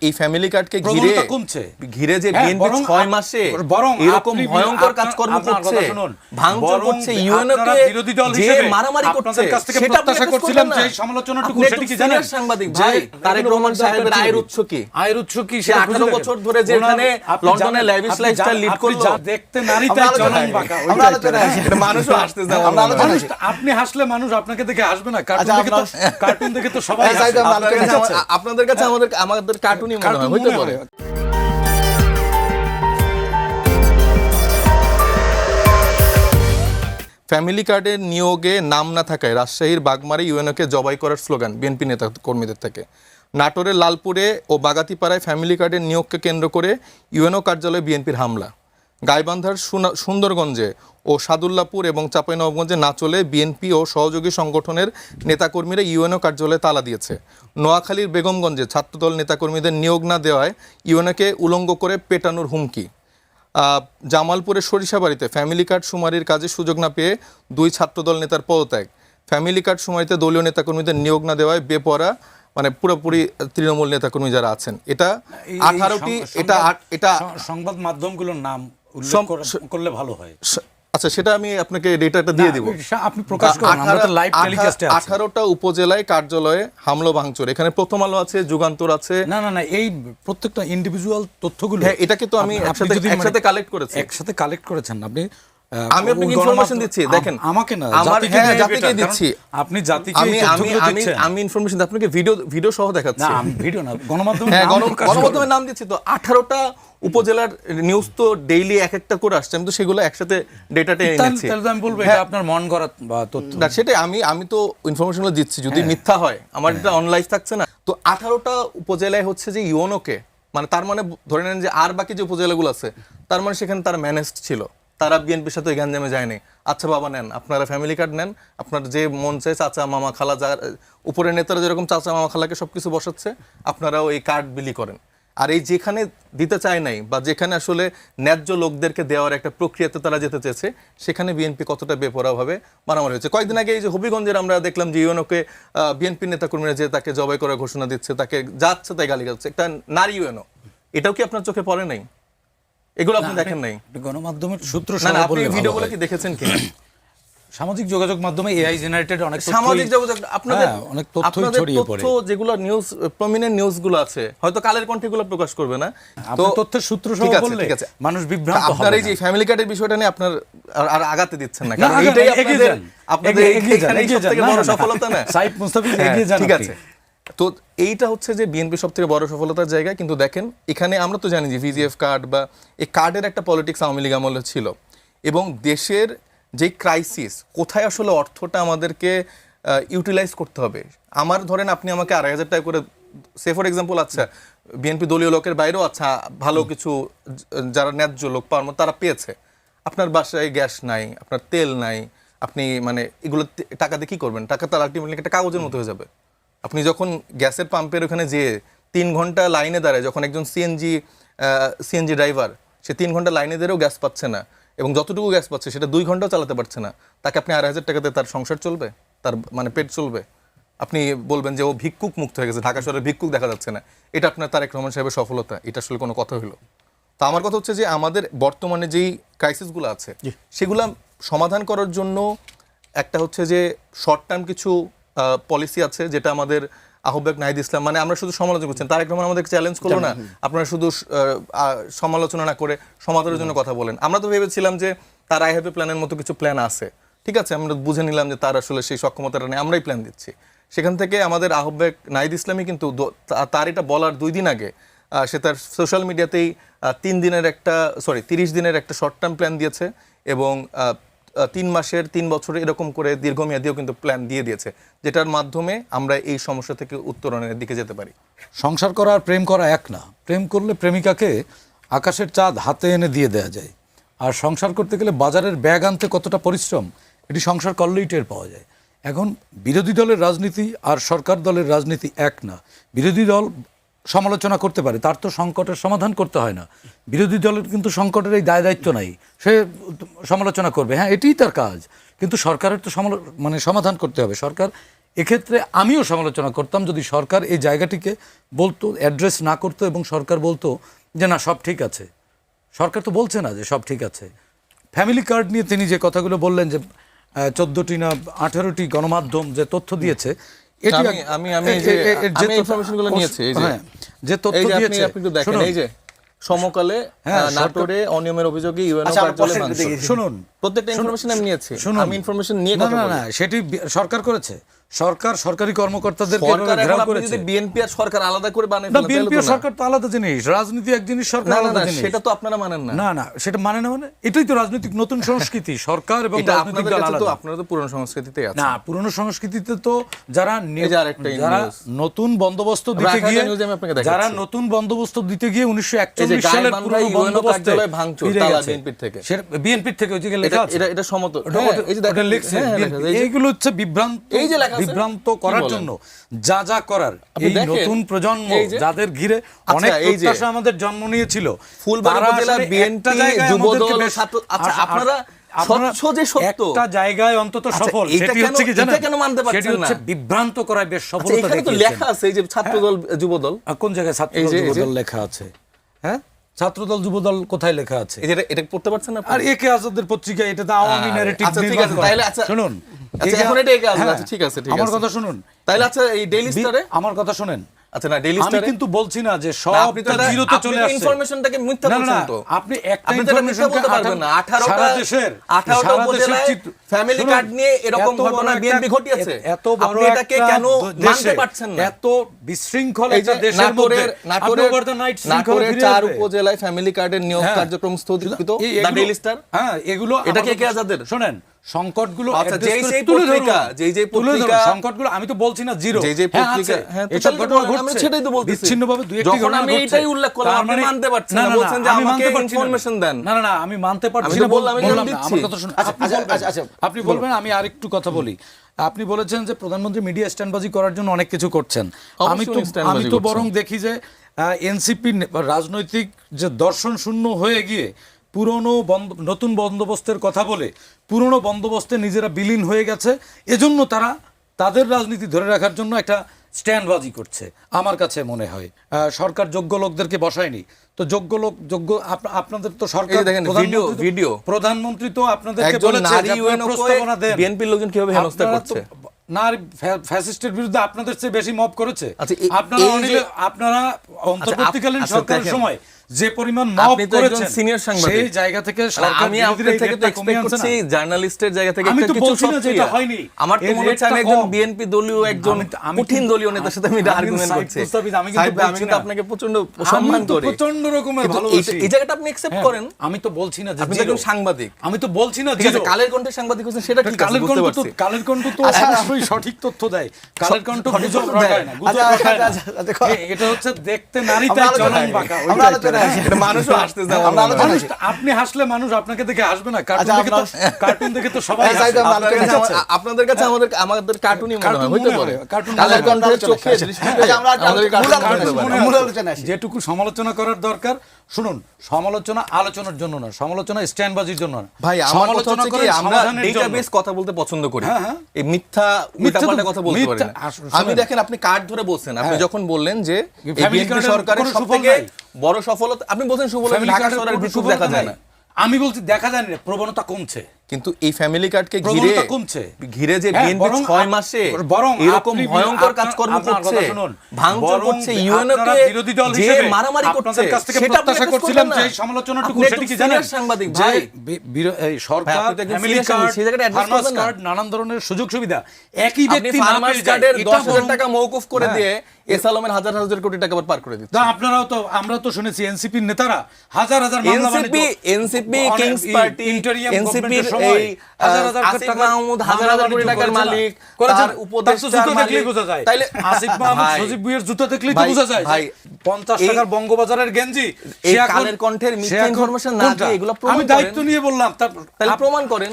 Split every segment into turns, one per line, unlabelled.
এই ফ্যামিলি কার্ডকে ঘিরে যে বিএনপি 6 মাসে এরকম ভয়ঙ্কর কাজকর্ম করছে, ভাঙচুর করছে, ইউএনওকে যে মারামারি করছে, সেটা প্রত্যাশা করছিলাম যে সমালোচনাটুকু সেটা কি জানেন সাংবাদিক ভাই? তারেক রহমান সাহেবের আয়ের উৎস কি? সে 18 বছর ধরে যেখানে লন্ডনে ল্যাভিশ লাইফস্টাইল লিড করলো,
দেখতে নারীটাই জনন বাঁকা।
আমরা আলোচনা মানুষও হাসতে যায়, আমরা আলোচনা
আপনি হাসলে মানুষ আপনাকে দেখে হাসবে না। কার্টুন দেখে তো সবাই
আপনাদের কাছে আমাদের কার্টুনই মনে হয়, হইতে পারে। ফ্যামিলি কার্ডের নিয়োগে নাম না থাকায় রাজশাহীর বাগমারে ইউএনওকে জবাই করার স্লোগান বিএনপি নেতা কর্মীদের থেকে। নাটোরের লালপুরে ও বাগাতিপাড়ায় ফ্যামিলি কার্ডের নিয়োগকে কেন্দ্র করে ইউএনও কার্যালয়ে বিএনপির হামলা। গাইবান্ধার সুন্দরগঞ্জে ও সাদুল্লাপুর এবং চাঁপাইনবাবগঞ্জে নাচলে বিএনপি ও সহযোগী সংগঠনের নেতাকর্মীরা ইউএনও কার্যালয়ে তালা দিয়েছে। নোয়াখালীর বেগমগঞ্জে ছাত্রদল নেতাকর্মীদের নিয়োগ না দেওয়ায় ইউএনওকে উলঙ্গ করে পেটানোর হুমকি। জামালপুরের সরিষাবাড়িতে ফ্যামিলি কার্ড শুমারির কাজে সুযোগ না পেয়ে 2 ছাত্রদল নেতার পদত্যাগ। ফ্যামিলি কার্ড শুমারিতে দলীয় নেতাকর্মীদের নিয়োগ না দেওয়ায় বেপরা মানে পুরোপুরি তৃণমূল নেতাকর্মী যারা আছেন। এটা 18টি এটা
সংবাদ মাধ্যমগুলোর নাম উল্লেখ করলে ভালো হয়।
আচ্ছা, সেটা আমি আপনাকে ডেটাটা দিয়ে দিব,
আপনি প্রকাশ করুন, আমরা তো লাইভ টেলিকাস্টে আছি।
18টা উপজেলায় কার্যালয়ে হামলা ভাঙচুর। এখানে প্রথম আলো আছে, যুগান্তর আছে।
না, এই প্রত্যেকটা ইন্ডিভিজুয়াল তথ্যগুলো,
হ্যাঁ, এটাকে তো আমি একসাথে কালেক্ট করেছি।
একসাথে কালেক্ট করেছেন আপনি?
আমি আপনাকে ইনফরমেশন দিচ্ছি, দেখেন
আমাকে না,
জাতিকে দিচ্ছি।
আপনি জাতিকে
আমি ইনফরমেশন আপনাকে ভিডিও সহ দেখাচ্ছি।
না, ভিডিও না, গণমাধ্যমে
গণমাধ্যমের নাম দিচ্ছি। তো 18টা উপজেলার নিউজ তো ডেইলি এক একটা করে আসছে, আমি তো সেগুলো একসাথে ডেটাতে এনেছি।
তাহলে আমি বলবো এটা আপনার মন গড়া বা তথ্য
না, সেটাই আমি তো ইনফরমেশনগুলো দিচ্ছি, যদি মিথ্যা হয় আমার এটা অনলাইন থাকছে না। তো 18টা উপজেলায় হচ্ছে যে ইউএনওকে, মানে তার মানে ধরে নেন যে আর বাকি যে উপজেলাগুলো আছে তার মানে সেখানে তারা ম্যানেজড ছিল, তারা বিএনপির সাথে গ্যাঞ্জামে যায়নি। আচ্ছা বাবা, নেন আপনারা ফ্যামিলি কার্ড নেন, আপনার যে মন চায় চাচা মামা খালা, যার উপরের নেতারা যেরকম চাচা মামা খালাকে সবকিছু বসাচ্ছে, আপনারাও এই কার্ড বিলি করেন। আর এই যেখানে দিতে চায় নাই বা যেখানে আসলে ন্যায্য লোকদেরকে দেওয়ার একটা প্রক্রিয়াতে তারা যেতে চেয়েছে, সেখানে বিএনপি কতটা বেপরোয়াভাবে মারামারি হয়েছে। কয়েকদিন আগে এই যে হবিগঞ্জের আমরা দেখলাম যে ইউএনওকে বিএনপি নেতাকর্মীরা যে তাকে জবাই করার ঘোষণা দিচ্ছে, তাকে যাচ্ছে তাই গালি গাচ্ছে, একটা নারী ইউএনও, এটাও কি আপনার চোখে পড়ে নাই? এগুলো আপনি দেখেন নাই?
গণমাধ্যমের সূত্র
আপনি ভিডিওগুলো কি দেখেছেন কি?
সামাজিক যোগাযোগ মাধ্যমে এআই জেনারেটেড অনেক
সামাজিক যোগাযোগ আপনাদের
অনেক তথ্য ছড়িয়ে পড়ে।
যেগুলো নিউজ প্রমিনেন্ট নিউজগুলো আছে, হয়তো কালের কণ্ঠেগুলো প্রকাশ করবে না,
তো তথ্যের সূত্র সহ বললে মানুষ বিভ্রান্ত হবে।
আপনার এই যে ফ্যামিলি কার্ডের বিষয়টা নিয়ে আপনার আর আগাতে দিচ্ছেন না, কারণ এটাই আপনাদের সবথেকে বড় সফলতা না?
সাইফ মুস্তাফিজ এগিয়ে যান।
ঠিক আছে, তো এইটা হচ্ছে যে বিএনপি সবথেকে বড় সফলতার জায়গা। কিন্তু দেখেন এখানে আমরা তো জানি যে ভিজিএফ কার্ড বা এই কার্ডের একটা পলিটিক্স আওয়ামী লীগ আমলে ছিল, এবং দেশের যে ক্রাইসিস, কোথায় আসলে অর্থটা আমাদেরকে ইউটিলাইজ করতে হবে। আমার ধরেন আপনি আমাকে 2,500 টাকা করে, সে ফর এক্সাম্পল, আচ্ছা বিএনপি দলীয় লোকের বাইরেও আচ্ছা ভালো কিছু যারা ন্যায্য লোক পাওয়ার মতো তারা পেয়েছে, আপনার বাসায় গ্যাস নাই, আপনার তেল নাই, আপনি মানে এগুলো টাকা দিয়ে কী করবেন? টাকা তার আলটিমেটলি একটা কাগজের মতো হয়ে যাবে। আপনি যখন গ্যাসের পাম্পের ওখানে যেয়ে 3 ঘন্টা লাইনে দাঁড়ায়, যখন একজন সিএনজি ড্রাইভার সে 3 ঘন্টা লাইনে দাঁড়িয়েও গ্যাস পাচ্ছে না, এবং যতটুকু গ্যাস পাচ্ছে সেটা 2 ঘন্টাও চালাতে পারছে না, তাকে আপনি 2,500 টাকাতে তার সংসার চলবে? তার মানে পেট চলবে? আপনি বলবেন যে ও ভিক্ষুক মুক্ত হয়ে গেছে, ঢাকা শহরে ভিক্ষুক দেখা যাচ্ছে না, এটা আপনার তারেক রহমান সাহেবের সফলতা? এটা আসলে কোনো কথা হলো? তো আমার কথা হচ্ছে যে আমাদের বর্তমানে যেই ক্রাইসিসগুলো আছে সেগুলো সমাধান করার জন্য একটা হচ্ছে যে শর্ট টার্ম কিছু পলিসি আছে, যেটা আমাদের আহ্বায়ক নাহিদ ইসলাম, মানে আমরা শুধু সমালোচনা করছেন, তারেক রহমান আমাদের চ্যালেঞ্জ করলো না আপনারা শুধু সমালোচনা না করে সমাধানের জন্য কথা বলেন। আমরা তো ভেবেছিলাম যে তার আই হ্যাভ এ প্ল্যানের মতো কিছু প্ল্যান আছে, ঠিক আছে, আমরা বুঝে নিলাম যে তার আসলে সেই সক্ষমতাটা নেই, আমরাই প্ল্যান দিচ্ছি। সেখান থেকে আমাদের আহ্বায়ক নাহিদ ইসলামই কিন্তু তার এটা বলার 2 দিন আগে সে তার সোশ্যাল মিডিয়াতেই 30 দিনের একটা শর্ট টার্ম প্ল্যান দিয়েছে, এবং 3 মাসের 3 বছরের এরকম করে দীর্ঘমেয়াদীও কিন্তু প্ল্যান দিয়ে দিয়েছে, যেটার মাধ্যমে আমরা এই সমস্যা থেকে উত্তরণের দিকে যেতে পারি।
সংসার করা আর প্রেম করা এক না। প্রেম করলে প্রেমিকাকে আকাশের চাঁদ হাতে এনে দিয়ে দেওয়া যায়, আর সংসার করতে গেলে বাজারের ব্যাগ আনতে কতটা পরিশ্রম এটি সংসার করলেই টের পাওয়া যায়। এখন বিরোধী দলের রাজনীতি আর সরকার দলের রাজনীতি এক না। বিরোধী দল সমালোচনা করতে পারে, তার তো সংকটের সমাধান করতে হয় না। বিরোধী দলের কিন্তু সংকটের এই দায় দায়িত্ব নাই, সে সমালোচনা করবে, হ্যাঁ এটিই তার কাজ, কিন্তু সরকারের তো সমাধান করতে হবে। সরকার এক্ষেত্রে আমিও সমালোচনা করতাম যদি সরকার এই জায়গাটিকে বলতো, অ্যাড্রেস না করতো এবং সরকার বলতো যে না সব ঠিক আছে। সরকার তো বলছে না যে সব ঠিক আছে। ফ্যামিলি কার্ড নিয়ে তিনি যে কথাগুলো বললেন যে 14টি না 18টি গণমাধ্যম যে তথ্য দিয়েছে, এটি
ইনফরমেশনগুলো নিয়েছি,
যে তথ্য দিয়েছে
আপনি একটু দেখেন, এই যে সমকালে নাটোরে অনিয়মের অভিযোগে ইউএনও কার্যালয় ভাঙচুর।
শুনুন,
প্রত্যেকটা ইনফরমেশন আমি নিয়েছি, আমি ইনফরমেশন নিয়ে কথা বলি।
না সেটি সরকার করেছে, সরকার সরকারি কর্মকর্তাদেরকে ঘেরাও করেছে।
বিএনপি আর সরকার আলাদা করে বানায়
না, বিএনপি আর সরকার তো আলাদা জিনিস, রাজনীতি এক জিনিস, সরকার আলাদা জিনিস।
সেটা তো আপনারা মানেন না।
না সেটা মানে না, মানে এটাই তো রাজনৈতিক নতুন সংস্কৃতি, সরকার এবং রাজনৈতিক দল আলাদা।
আপনারা তো পুরনো সংস্কৃতিতেই আছেন।
না, পুরনো সংস্কৃতিতে তো যারা নতুন বন্দোবস্ত দিতে গিয়ে, যারা নতুন বন্দোবস্ত দিতে গিয়ে 1941 সালের পুরনো বন্দোবস্তে
ভাঙচুর তালা বিএনপি থেকে,
সেটা বিএনপি থেকে ওই যে লেখা আছে,
এটা সমতল,
এই যে দেখেন লিখছে, এইগুলো হচ্ছে বিভ্রান্ত করার জন্য যা যা করার। এই নতুন প্রজন্ম যাদের ঘিরে অনেক প্রত্যাশা আমাদের জন্ম নিয়েছিল,
ফুলবাড়ী উপজেলা বিএনপি যুবদল ছাত্র, আচ্ছা আপনারা একটা
জায়গায় অন্তত সফল, সেটি হচ্ছে কি জানেন,
কেন মানতে পারছেন না?
সেটি হচ্ছে বিভ্রান্ত করায় বেশ সফলতা দেখিয়েছেন।
লেখা আছে এই যে ছাত্রদল যুবদল,
কোন জায়গায় ছাত্রদল যুবদল লেখা আছে? হ্যাঁ, ছাত্রদল যুবদল কোথায় লেখা আছে?
এটা পড়তে পারছেন না?
আর একে আজাদের পত্রিকা, এটা তো আওয়ামী ন্যারেটিভ।
ঠিক আছে, তাহলে আচ্ছা শুনুন, এখন এটা একে আজাদ আছে, ঠিক আছে,
আমার কথা শুনুন।
তাহলে আচ্ছা এই ডেইলি স্টারে
আমার কথা শুনেন।
আচ্ছা না, ডেইলি স্টারে
আমি কিন্তু বলছি না যে সবটা জিরোতে চলে আসছে,
ইনফরমেশনটাকে মিথ্যা বলছেন তো
আপনি একটা ইনফরমেশন
বলতে পারবেন না। 18টা দেশের 18টা উপজেলায় ফ্যামিলি কার্ড নিয়ে এরকম ঘটনা বিএনপি ঘটিয়েছে,
এত বড়
এটাকে কেন মানতে পারছেন না?
এত বিশৃঙ্খল একটা দেশের মধ্যে
নাটোরের 4 উপজেলায় ফ্যামিলি কার্ডের নিয়োগ কার্যক্রম স্থগিত, দা ডেইলি স্টার।
হ্যাঁ, এগুলো
এটা কে আজাদের?
শুনেন, সংকটগুলো সংকটগুলো আমি তো বলছি না জিরো, এসব ঘটনা ঘটছে,
সেটাই তো বলতেছি।
বিচ্ছিন্নভাবে দুই একটি ঘটনা
আমি এটাই উল্লেখ করলাম, আপনি মানতে পারছেন না, বলছেন যে আমাকে ইনফরমেশন দেন।
না আমি মানতে পারছি না, বললাম না, আমার কথা শুনুন। আপনি বলবেন, আমি আরেকটু কথা বলি। আপনি বলেছেন যে প্রধানমন্ত্রী মিডিয়া স্ট্যান্ডবাজি করার জন্য অনেক কিছু করছেন। আমি তো বরং দেখি যে এনসিপি রাজনৈতিক যে দর্শন শূন্য হয়ে গিয়ে পুরনো নতুন বন্দোবস্তের কথা বলে পুরনো বন্দোবস্তে নিজেরা বিলীন হয়ে গেছে। এজন্য তারা তাদের রাজনীতি ধরে রাখার জন্য একটা স্ট্যান্ডবাজি করছে আমার কাছে মনে হয়। সরকার যোগ্য লোকদেরকে বসায়নি, তো যোগ্য লোক আপনাদের তো সরকার প্রধানমন্ত্রী তো আপনাদেরকে বলেছে প্রস্তাবনা দেন।
বিএনপির লোকজন কিভাবে হেনস্থা করছে?
নারী ফ্যাসিস্টের বিরুদ্ধে আপনাদের চেয়ে বেশি মব করেছে। আপনারা অন্তর্বর্তীকালীন সরকারের সময় যে পরিমাণ মব করেছেন,
সিনিয়র সাংবাদিক,
সেই জায়গা থেকে
আমি আপনাদের থেকে তো এক্সপেক্ট করছি জার্নালিস্টের জায়গা থেকে
আমি তো বলছি না যে এটা হয়নি।
আমার তো মনে হচ্ছে আমি একজন বিএনপি দলীয় একজন কঠিন দলীয় নেতার সাথে আমি আর্গুমেন্ট করছি। আমি কিন্তু আপনাকে প্রচন্ড সম্মান করি,
প্রচন্ড রকমের ভালোবাসি।
এই জায়গাটা আপনি একসেপ্ট করেন।
আমি তো বলছি না যে
আপনি একজন সাংবাদিক,
আমি তো বলছি না
যে কালের কণ্ঠে সাংবাদিক হচ্ছেন, সেটা ঠিক আছে, বুঝতে পারছি।
কালের কণ্ঠ তো অবশ্যই সঠিক তথ্য দেয়, কালের কণ্ঠ গুজব রটায় না, গুজব রটায় না। এটা হচ্ছে দেখতে নারীতে চলন বাঁকা, এটা মানুষও হাসতে যায়। আপনি হাসলে মানুষ আপনাকে দেখে হাসবে না? কার্টুন দেখে তো সবাই হাসে।
আপনাদের কাছে আমাদের কার্টুনই মনে হয়, হইতে পারে। কালের কণ্ঠের চোখে
যেটুকু সমালোচনা করার দরকার, শুনুন, সমালোচনা আলোচনার জন্য না, সমালোচনা স্ট্যান্ডবাজির জন্য না।
ভাই, আমার কথা হচ্ছে কি, আমরা ডেটাবেস কথা বলতে পছন্দ করি, এই মিথ্যা উল্টাপাল্টা কথা বলতে পারি না। আমি দেখেন, আপনি কার্ড ধরে বলছেন, আপনি যখন বললেন যে বিএনপি সরকারের সবথেকে বড় সফলতা, আপনি বলছেন সুবল ঢাকা শহরের ভিতর দেখা যায় না।
আমি বলছি দেখা যায় না, প্রবণতা কমছে।
কিন্তু এই ফ্যামিলি কার্ডকে ঘিরে যে বিএনপি 6 মাসে এরকম ভয়ঙ্কর কাজকর্ম করছে, ভাঙচুর করছে, ইউএনওকে যে মারামারি করছে, সেটা প্রত্যাশা করছিলাম যে এই সমালোচনাটুকু সেটা কি জানেন সাংবাদিক ভাই?
এই সরকার ফ্যামিলি কার্ড, ফার্মাস কার্ড, নানান ধরনের সুযোগ সুবিধা একই ব্যক্তি না পেয়ে যায়,
এটা 10,000 টাকা মওকুফ করে দিয়ে এসালামের হাজার হাজার কোটি টাকা পার করে দিচ্ছে।
আপনারাও তো, আমরা তো শুনেছি এনসিপির নেতারা হাজার হাজার মামলা বাণিজ্য,
এনসিপি কিংস পার্টি, এনসিপির এই আসিফ মাহমুদ হাজার হাজার কোটি টাকার মালিক, তার উপদেষ্টার মালিক,
বোঝা যায়। তাইলে আসিফ মাহমুদ সজীব ভুঁইয়ার জুতা দেখলেই তো বোঝা যায় ভাই 50 টাকার বঙ্গবাজারের গেঞ্জি।
এই কালের কণ্ঠের মিথ্যা ইনফরমেশন না দিয়ে এগুলো প্রমাণ করেন।
আমি দায়িত্ব নিয়ে বললাম,
তাহলে প্রমাণ করেন,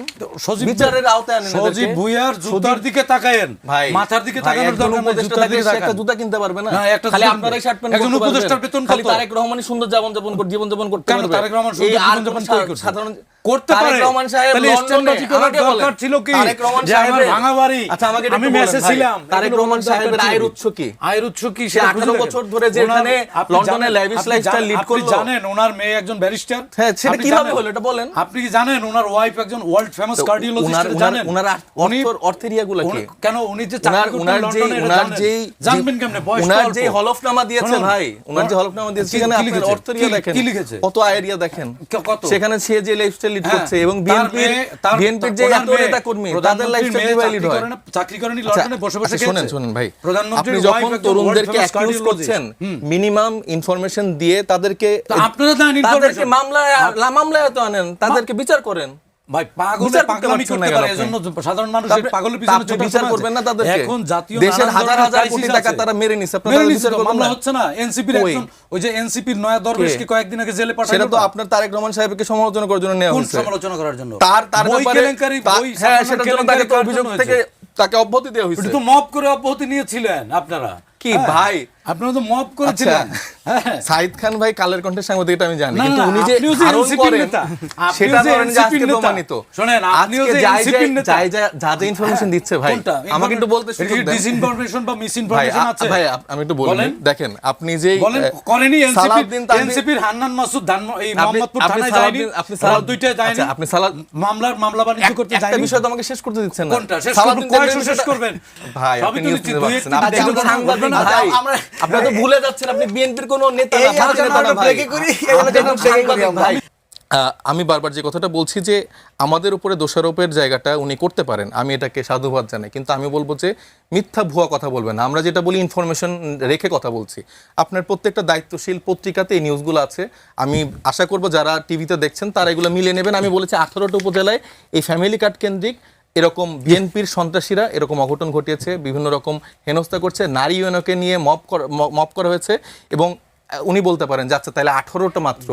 বিচারের আওতায় আনেন।
সজীব ভুঁইয়ার জুতার দিকে তাকায়েন, মাথার দিকে তাকানোর দরকার নেই, জুতার দিকে তাকান।
একটা জুতা কিনতে পারবে না, খালি আপনারাই শার্ট প্যান্ট পরতে পারবেন।
একজন উপদেষ্টার বেতন কত?
খালি তারেক রহমানই সুন্দর জীবন যাপন করতে পারবে।
তারেক রহমান সুন্দর জীবন যাপন করে,
সাধারণ
করতে পারে
তারেক রহমান সাহেব
তাহলে
লন্ডনে
স্ট্যান্ডবাজি করার
আমাকে
দরকার
বলেন,
ছিল কি
তারেক রহমান
যে আমার
সাহেবের
ভাঙা বাড়ি
আচ্ছা আমাকে
আমি মেসে ছিলাম
তারেক রহমান সাহেবের আয়ের উৎস কি?
আয়ের উৎস কি
সে 18 বছর ধরে যে এখানে লন্ডনে ল্যাভিশ লাইফস্টাইল লিড করলো।
আপনি জানেন ওনার মেয়ে একজন ব্যারিস্টার?
হ্যাঁ, সেটা কিভাবে হলো এটা বলেন।
আপনি কি জানেন ওনার ওয়াইফ একজন ওয়ার্ল্ড ফেমাস কার্ডিওলজিস্ট? জানেন
ওনার অর্থের ইয়াগুলো কি?
কেন উনি যে চাকরি করতেন লন্ডনে জানবেন কেমনে?
ওনার যে হলফনামা দিয়েছে ভাই, ওনার যে হলফনামা দিয়েছে সেখানে
কি
আপনার
লিখেছে?
অর্থের ইয়া দেখেন
কি লিখেছে?
কত আয়েরিয়া দেখেন
কত?
সেখানে সে যে লাইফস্টাইল লিড করছে এবং বিএনপির যে এত নেতা কর্মী তাদের লাইফস্টাইল কিভাবে লিড হয়?
চাকরি করেনি লন্ডনে বসে বসে খেয়েছে।
শুনেন ভাই, আপনি যখন তরুণদেরকে অ্যাকিউজ করছেন মিনিমাম ইনফরমেশন দিয়ে তাদেরকে
আপনারা দেন
তাদেরকে
ইনফরমেশন,
মামলায় তো আনেন, তাদেরকে বিচার করেন।
ভাই পাগলে পাগলামি করতে পারে, এজন্য সাধারণ মানুষের পাগলের পিছনে
আপনি বিচার করবেন না তাদেরকে?
এখন জাতীয়
দেশের
নানান
হাজার
ধরনের
হাজার কোটি
crisis
টাকা
আছে।
তারা মেরে নিছে, আপনারা
মেরে
বিচার
নিছে তো,
করবেন
মামলা
না?
হচ্ছে না। এনসিপির
কই?
একজন ওই যে এনসিপির নয়া দরবেশকে কয়েকদিন আগে জেলে পাঠানো,
সেটা তো আপনার তারেক রহমান সাহেবকে সমালোচনা করার জন্য নেওয়া
কোন
হয়েছে।
সমালোচনা করার জন্য?
তার
বই
ব্যাপারে
কেলেঙ্কারি, বই
হ্যাঁ,
সাধারণ
সেটার জন্য
কেলেঙ্কারি
তাকে তো
কার
অভিযোগ
জন্য
থেকে
হয়েছে?
তাকে অব্যাহতি দেওয়া হয়েছে।
এটা তো মব করে অব্যাহতি নিয়েছিলেন আপনারা।
কি
হ্যাঁ,
ভাই,
আপনারা তো মব করেছিলেন। হ্যাঁ,
সাইদ খান ভাই কালের কণ্ঠের সাংবাদিক, এটা আমি জানি,
না,
কিন্তু
না,
উনি যে
আপনিও যে
ধারণ
NCP
করেন
নেতা,
সেটা
আপনিও যে
ধরেন যে
NCP
আজকে
নেতা।
প্রমাণিত।
শোনেন, আপনিও
আজকে
যে NCP নেতা।
যা ইনফরমেশন দিচ্ছে ভাই,
কোনটা?
আমাকে একটু বলতে সুযোগ দেন।
ডিসইনফরমেশন বা
ভাই
মিসইনফরমেশন আছে?
ভাই আমি একটু বলেন, দেখেন আপনি যে
বলেন করেনি
সালাউদ্দিন তানভীর-
এনসিপির হান্নান মাসুদ এই
আপনি-
মোহাম্মদপুর
আপনি
থানায় যায়নি,
সালাউদ্দিন- আপনি সালাউদ্দিন-
দুইটায় যায়নি,
আচ্ছা, আপনি
মামলা বাণিজ্য করতে
একটা
যায়নি।
বিষয় তো আমাকে শেষ করতে দিচ্ছেন না।
কোনটা শেষ করবেন?
সালাউদ্দিন
কয়শো
তানভীর
শেষ
বিষয়টা-
করবেন?
ভাই
সবই
আপনি
তো
নিউজ
নিচ্ছি,
নিতে
দুই
পারছেন,
একটি
আপনি
দেখুন,
একজন সাংবাদিক
না,
ভাই,
আমরা-
আপনি তো ভুলে যাচ্ছেন আপনি বিএনপির কোন নেতা না,
এই
ভারতের
আলোচনা
নেতা না
আমরা
ভাই।
ব্রেকে করি, এই
আপনি
আলোচনা
একজন
ব্রেকে করি
সাংবাদিক
আমরা।
ভাই। আমি বারবার যে কথাটা বলছি যে আমাদের উপরে দোষারোপের জায়গাটা উনি করতে পারেন, আমি এটাকে সাধুবাদ জানাই, কিন্তু আমি বলবো যে মিথ্যা ভুয়া কথা বলবেন না। আমরা যেটা বলি ইনফরমেশন রেখে কথা বলছি। আপনার প্রত্যেকটা দায়িত্বশীল পত্রিকাতে এই নিউজগুলো আছে, আমি আশা করব যারা টিভিতে দেখছেন তারা এগুলো মিলে নেবেন। আমি বলেছি 18টা উপজেলায় এই ফ্যামিলি কার্ড কেন্দ্রিক এরকম বিএনপির সন্ত্রাসীরা এরকম অঘটন ঘটিয়েছে, বিভিন্ন রকম হেনস্থা করছে, নারী ইউএনওকে নিয়ে মব করা হয়েছে। এবং উনি বলতে পারেন যে আচ্ছা তাহলে 18টা মাত্র,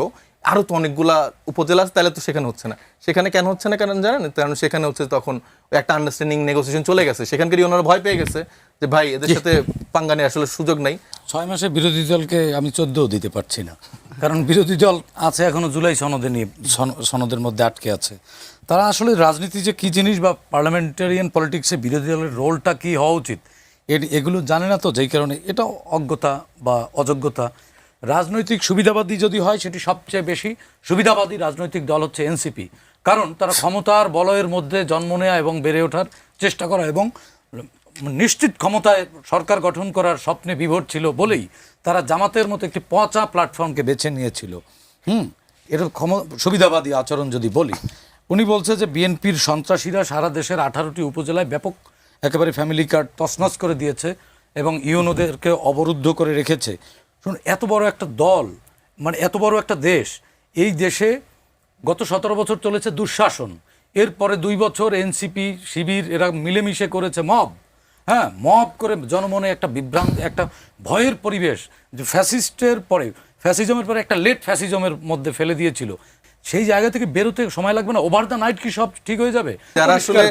আরো তো অনেকগুলা উপজেলা আছে, তাহলে তো সেখানে হচ্ছে না। সেখানে কেন হচ্ছে না কারণ জানেন? কারণ সেখানে হচ্ছে তখন একটা আন্ডারস্ট্যান্ডিং নেগোসিয়েশন চলে গেছে, সেখানকারই ওনারা ভয় পেয়ে গেছে যে ভাই এদের সাথে পাঙ্গা নিয়ে আসলে সুযোগ নাই।
6 মাসে বিরোধী দলকে আমি 14ও দিতে পারছি না, কারণ বিরোধী দল আছে এখনো জুলাই সনদের মধ্যে আটকে আছে। তারা আসলে রাজনীতি যে কি জিনিস বা পার্লামেন্টারিয়ান পলিটিক্সে বিরোধী দলের রোলটা কি হওয়া উচিত এগুলো জানে না, তো যেই কারণে এটা অজ্ঞতা বা অযোগ্যতা। রাজনৈতিক সুবিধাবাদী যদি হয়, সেটি সবচেয়ে বেশি সুবিধাবাদী রাজনৈতিক দল হচ্ছে এনসিপি, কারণ তারা ক্ষমতার বলয়ের মধ্যে জন্ম নেওয়া এবং বেড়ে ওঠার চেষ্টা করা এবং নিশ্চিত ক্ষমতায় সরকার গঠন করার স্বপ্নে বিভোর ছিল বলেই তারা জামাতের মতো একটি পচা প্ল্যাটফর্মকে বেছে নিয়েছিল। এটার সুবিধাবাদী আচরণ যদি বলি, উনি বলছে যে বিএনপির সন্ত্রাসীরা সারা দেশের 18টি উপজেলায় ব্যাপক একেবারে ফ্যামিলি কার্ড তছনছ করে দিয়েছে এবং ইউনোদেরকে অবরুদ্ধ করে রেখেছে। শুনুন, এত বড় একটা দল, মানে এত বড় একটা দেশ, এই দেশে গত 17 বছর চলেছে দুঃশাসন, এরপরে 2 বছর এনসিপি শিবির এরা মিলেমিশে করেছে মব করে জনমনে একটা বিভ্রান্ত, একটা ভয়ের পরিবেশ, যে ফ্যাসিজমের পরে একটা লেট ফ্যাসিজমের মধ্যে ফেলে দিয়েছিল। সেই জায়গা থেকে বেরোতে সময় লাগবে না? ওভার দ্য নাইট কি সব ঠিক হয়ে যাবে?
যারা আসলে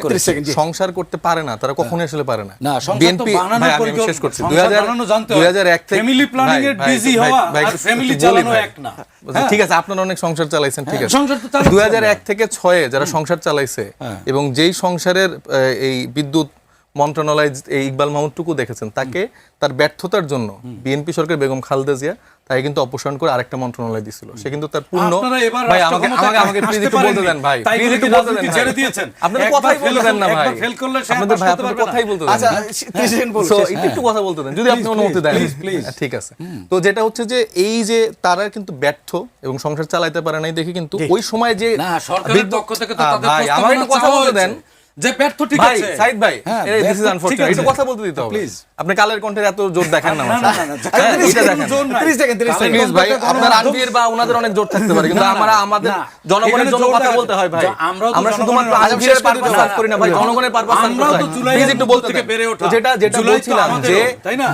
সংসার করতে পারে না তারা কখনোই আসলে পারে না।
না, সংসার তো বানানোর পরিকল্পনা,
শেষ করছি।
সংসার বানানো জানতে হয়।
2001 থেকে
ফ্যামিলি প্ল্যানিং এর ডিজি হওয়া আর ফ্যামিলি চালানো এক না।
ঠিক আছে, আপনারা অনেক সংসার চালাইছেন, ঠিক আছে।
সংসার তো চালাচ্ছেন।
2001 থেকে 6 যারা সংসার চালাইছে এবং যেই সংসারের এই বিদ্যুৎ মন্ত্রণালয় এই ইকবাল মাহমুদটুকু দেখেছেন, তাকে তার ব্যর্থতার জন্য বিএনপি সরকার বেগম খালেদা জিয়া তাই কিন্তু অপসারণ করে আরেকটা মন্ত্রণালয় দিছিল। সে কিন্তু তার পূর্ণ ভাই আমাকে প্লিজ একটু বলতে দেন ভাই, প্লিজ একটু বলতে দেন ভাই, আপনি তো কথাই বলতে দেন না ভাই, আপনাদের ভাই আপনাদের কথাই বলতে দেন।
আচ্ছা 30 সেকেন্ড বলছি,
একটু কথা বলতে দেন যদি আপনি অনুমতি দেন, ঠিক আছে। তো যেটা হচ্ছে যে এই যে তারা কিন্তু ব্যর্থ এবং সংসার চালাইতে পারে নাই দেখে কিন্তু ওই সময় যে
না, সরকারের পক্ষ থেকে তো তাদের
ভাই আমার একটু কথা বলতে দেন
যে ব্যর্থ, ঠিক
ভাই
আছে
সাইদ ভাই,
হ্যাঁ,
দিস ইজ আনফরচুনেট, একটু কথা বলতে দিতে হবে
প্লিজ।
আপনি কালের কণ্ঠের এত জোর দেখেন না,
না, না, না,
হ্যাঁ, এটা দেখেন
30 সেকেন্ড
প্লিজ ভাই, আপনার আনবির বা ওনাদের অনেক জোর থাকতে পারে, কিন্তু আমাদের জনগণের জন্য কথা বলতে হয় ভাই। আমরা শুধুমাত্র আনবিরের পারপাস সার্ভ করি না ভাই, জনগণের পারপাস সার্ভ করি। প্লিজ একটু বলতে থেকে বেড়ে ওঠা, যেটা বলছিলাম যে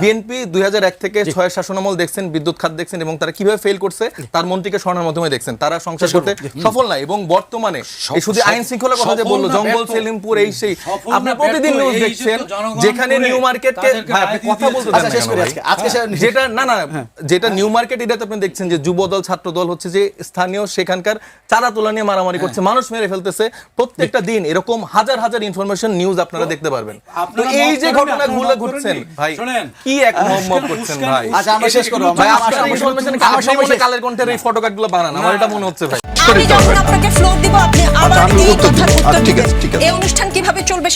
বিএনপি 2001 থেকে 6 শাসনামল দেখছেন, বিদ্যুৎ খাত দেখছেন এবং তারা কিভাবে ফেল করছে তার মন্ত্রীকে স্বর্ণের মাধ্যমে দেখছেন। তারা সংসার করতে সফল না এবং বর্তমানে এই শুধু আইন শৃঙ্খলার কথা যে বললো, জঙ্গল সেলিমপুর দুপুর এই সেই
সফল
আপনি
না
প্রতিদিন
ব্যর্থ
নিউজ
এই যে
দেখছেন
তো জনগণ
যেখানে
করে
নিউ মার্কেটকে
তাদেরকে
ভাই আপনি
রায়
কথা
দিয়ে
বলতে
দিয়েছে।
দেন
আচ্ছা, শেষ
না
করি
কেন
আজকে।
ভাই?
আজকে
যেটা না যেটা নিউ মার্কেট এটাতে আপনি দেখছেন যে যুব দল ছাত্র দল হচ্ছে যে স্থানীয় সেখানকার চাঁদা তোলা নিয়ে মারামারি করছে, মানুষ মেরে ফেলতেছে প্রত্যেকটা দিন, এরকম হাজার হাজার ইনফরমেশন নিউজ আপনারা দেখতে পারবেন। তো
আপনারা
এই
মত
যে
করেন,
ঘটনাগুলো
আপনারা মত
ঘটছেন
করেননি।
ভাই,
শোনেন,
কি এক মহম্মদ করছেন ভাই।
আচ্ছা, আমরা শেষ করবো।
ভাই
আমার
আপনার
সময়-
ইনফরমেশন
আমার সময় শেষ।
কালের কণ্ঠের এই ফটোকার্ডগুলো বানান, আমার এটা মনে হচ্ছে ভাই।
আমি যখন আপনাকে ফ্লোর দিব আপনি আবার
আমি
এই
উত্তর দিব।
কথার উত্তর
আচ্ছা, ঠিক
দিবেন
আছে, ঠিক আছে।
এই অনুষ্ঠান কিভাবে চলবে